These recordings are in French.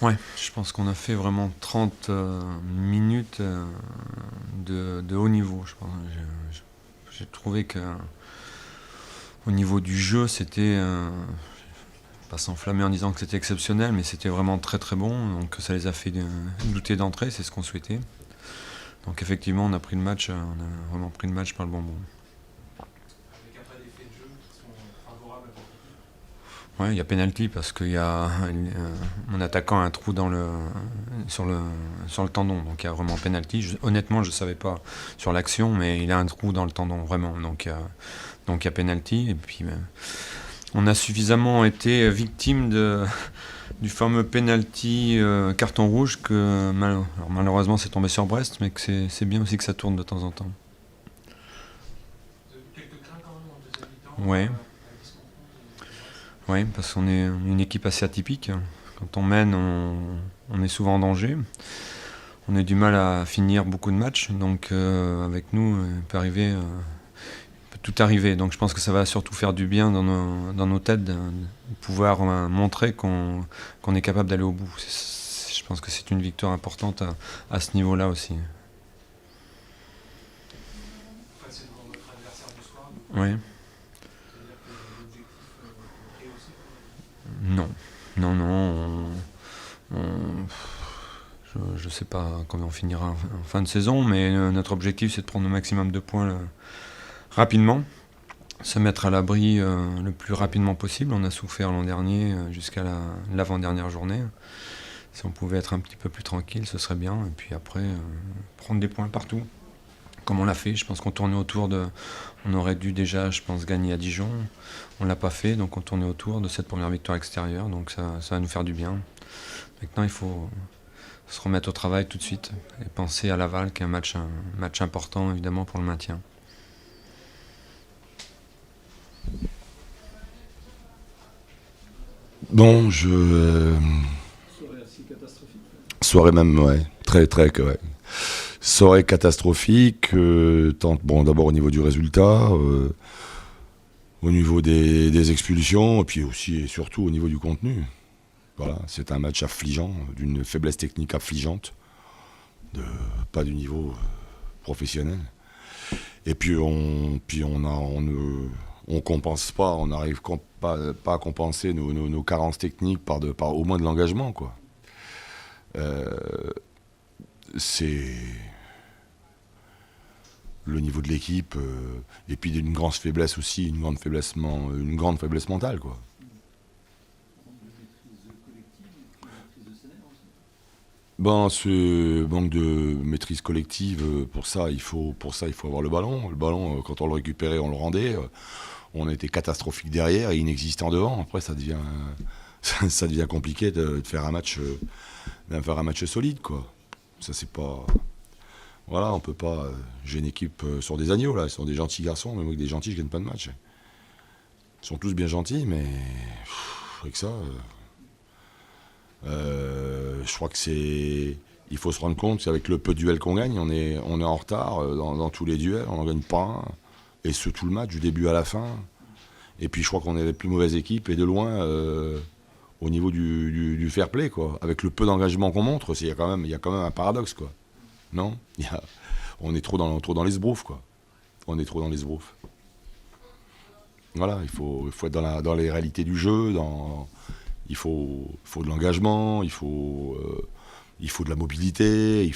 Ouais, je pense qu'on a fait vraiment 30 minutes de haut niveau. Je pense. J'ai trouvé que au niveau du jeu, c'était pas s'enflammer en disant que c'était exceptionnel, mais c'était vraiment très très bon. Donc ça les a fait douter d'entrée, c'est ce qu'on souhaitait. Donc effectivement, on a vraiment pris le match par le bon bout. Avec après des faits de jeu qui sont favorables à votre équipe. Ouais, il y a penalty parce qu'il y a mon attaquant a un trou sur le tendon, donc il y a vraiment penalty. Honnêtement, je savais pas sur l'action, mais il a un trou dans le tendon vraiment, donc il y a penalty. Et puis on a suffisamment été victime du fameux penalty carton rouge que alors, malheureusement c'est tombé sur Brest, mais que c'est bien aussi que ça tourne de temps en temps. Vous avez eu quelques craintes quand même en deuxième mi-temps Ouais. à 10 contre 11 de Brest. Oui, parce qu'on est une équipe assez atypique. Quand on mène, on est souvent en danger. On a du mal à finir beaucoup de matchs, donc avec nous, peut tout arriver. Donc je pense que ça va surtout faire du bien dans nos têtes de pouvoir montrer qu'on est capable d'aller au bout. Je pense que c'est une victoire importante à ce niveau-là aussi. En fait, c'est devant votre adversaire du soir, du coup. Oui. C'est-à-dire que l'objectif est rehaussé pour Non, non, non. Je ne sais pas comment on finira en fin de saison, mais notre objectif c'est de prendre le maximum de points rapidement, se mettre à l'abri le plus rapidement possible. On a souffert l'an dernier jusqu'à l'avant-dernière journée. Si on pouvait être un petit peu plus tranquille, ce serait bien. Et puis après, prendre des points partout, comme on l'a fait. Je pense qu'on tournait autour de... On aurait dû déjà, je pense, gagner à Dijon. On ne l'a pas fait, donc on tournait autour de cette première victoire extérieure. Donc ça va nous faire du bien. Maintenant, il faut se remettre au travail tout de suite et penser à Laval, qui est un match important évidemment pour le maintien. Bon, Soirée assez catastrophique. soirée même, ouais, très très, ouais. Soirée catastrophique, bon, d'abord au niveau du résultat, au niveau des expulsions, et puis aussi et surtout au niveau du contenu. Voilà, c'est un match affligeant, d'une faiblesse technique affligeante, pas du niveau professionnel. Et puis on compense pas, on n'arrive pas à compenser nos carences techniques par au moins de l'engagement, quoi. C'est le niveau de l'équipe, et puis une grande faiblesse aussi, une grande faiblesse mentale, quoi. Manque de maîtrise collective et puis maîtrise de scénario aussi. Ben, ce manque de maîtrise collective, pour ça, il faut avoir le ballon. Le ballon, quand on le récupérait, on le rendait. On était catastrophique derrière et inexistant devant. Après, ça devient, ça devient compliqué de faire un match solide, quoi. Ça, c'est pas. Voilà, on peut pas. J'ai une équipe sur des agneaux, là. Ils sont des gentils garçons, mais moi, avec des gentils, je gagne pas de match. Ils sont tous bien gentils, mais. Avec ça. Je crois que c'est. Il faut se rendre compte qu'avec le peu de duels qu'on gagne, on est en retard dans tous les duels, on n'en gagne pas un. Et ce, tout le match, du début à la fin. Et puis je crois qu'on est la plus mauvaise équipe, et de loin, au niveau du fair play, quoi. Avec le peu d'engagement qu'on montre, il y a quand même un paradoxe, quoi. Non, on est trop dans les sbroufs, quoi. On est trop dans les sbroufs. Voilà, il faut être dans les réalités du jeu, il faut de l'engagement, il faut de la mobilité,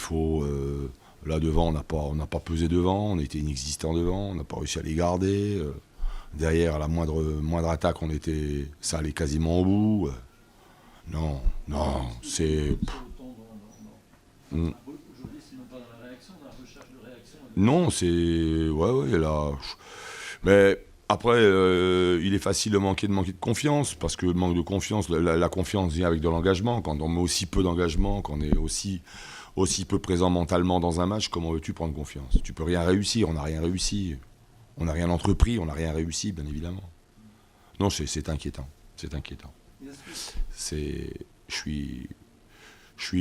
là devant, on n'a pas pesé devant, on était inexistant devant, on n'a pas réussi à les garder. Derrière, à la moindre attaque, ça allait quasiment au bout. Non, c'est. Aujourd'hui, c'est non pas dans la réaction, dans la recherche de réaction. Non, c'est. Ouais, là. Mais après, il est facile de manquer de confiance, parce que le manque de confiance, la confiance vient avec de l'engagement. Quand on met aussi peu d'engagement, quand on est aussi peu présent mentalement dans un match, comment veux-tu prendre confiance? Tu peux rien réussir, on n'a rien réussi. On n'a rien entrepris, on n'a rien réussi, bien évidemment. Non, c'est inquiétant. C'est inquiétant. Je suis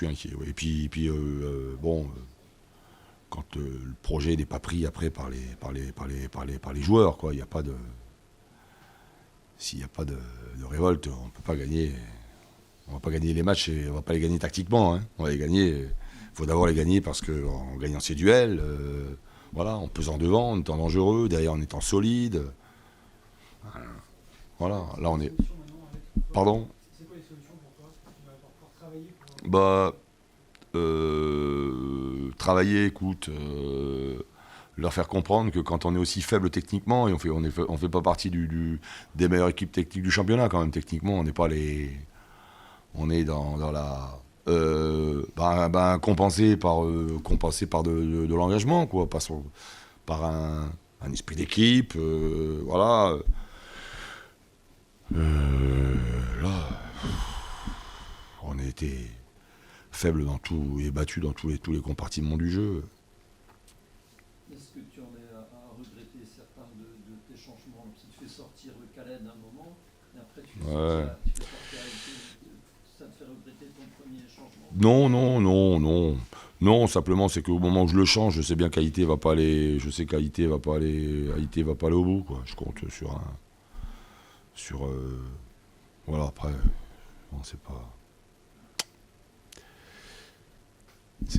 inquiet. Ouais. Et puis bon, quand le projet n'est pas pris après par les joueurs, quoi, il n'y a pas de. S'il n'y a pas de révolte, on ne peut pas gagner. On va pas gagner les matchs et on va pas les gagner tactiquement. Hein. On va les gagner. Il faut d'abord les gagner parce qu'en gagnant ces duels, voilà, en pesant devant, en étant dangereux, derrière en étant solide. Voilà, là on est. Pardon ? C'est quoi les solutions pour toi? Tu vas pouvoir travailler pour... Travailler, écoute, leur faire comprendre que quand on est aussi faible techniquement, et on fait pas partie des meilleures équipes techniques du championnat quand même, techniquement, on n'est pas les... On est dans la... compensé par de l'engagement, quoi, par un esprit d'équipe, voilà. Là, on a été faible dans tout et battu dans tous les compartiments du jeu. Est-ce que tu en es à regretter certains de tes changements? Si tu fais sortir le Calais d'un moment, et après tu fais sortir ça te fait regretter ton premier changement? Non, simplement c'est qu'au moment où je le change, je sais bien qu'Haïté va pas aller, Haïté va pas aller au bout, quoi. Je compte sur voilà, après, non, c'est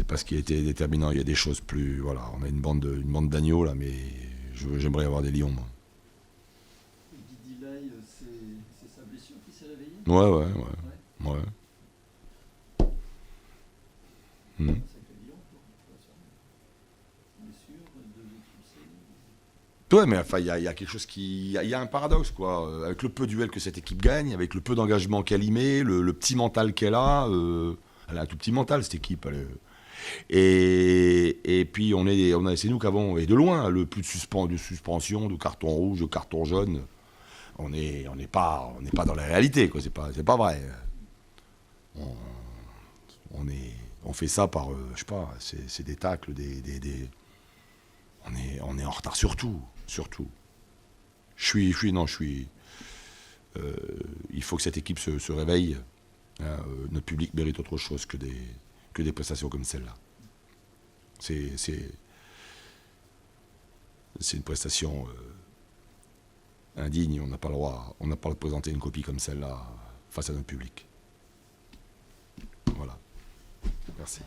pas ce qui a été déterminant. Il y a des choses plus, voilà, on a une bande d'agneaux là, mais j'aimerais avoir des lions, moi. Et Didi Lay, c'est sa blessure qui s'est réveillée? Ouais. Sacré lion, quoi. Blessure, deux expulsés. Ouais, mais enfin, il y a quelque chose il y a un paradoxe, quoi. Avec le peu de duels que cette équipe gagne, avec le peu d'engagement qu'elle y met, le petit mental qu'elle a, elle a un tout petit mental, cette équipe. Et puis, c'est nous qui avons, et de loin, le plus de suspension, de carton rouge, de carton jaune. On n'est pas dans la réalité, quoi. C'est pas vrai. On fait ça par, je sais pas, c'est des tacles, on est en retard sur tout. Il faut que cette équipe se réveille. Notre public mérite autre chose que des prestations comme celle-là. C'est une prestation indigne. On n'a pas le droit de présenter une copie comme celle-là face à notre public. Voilà. Merci.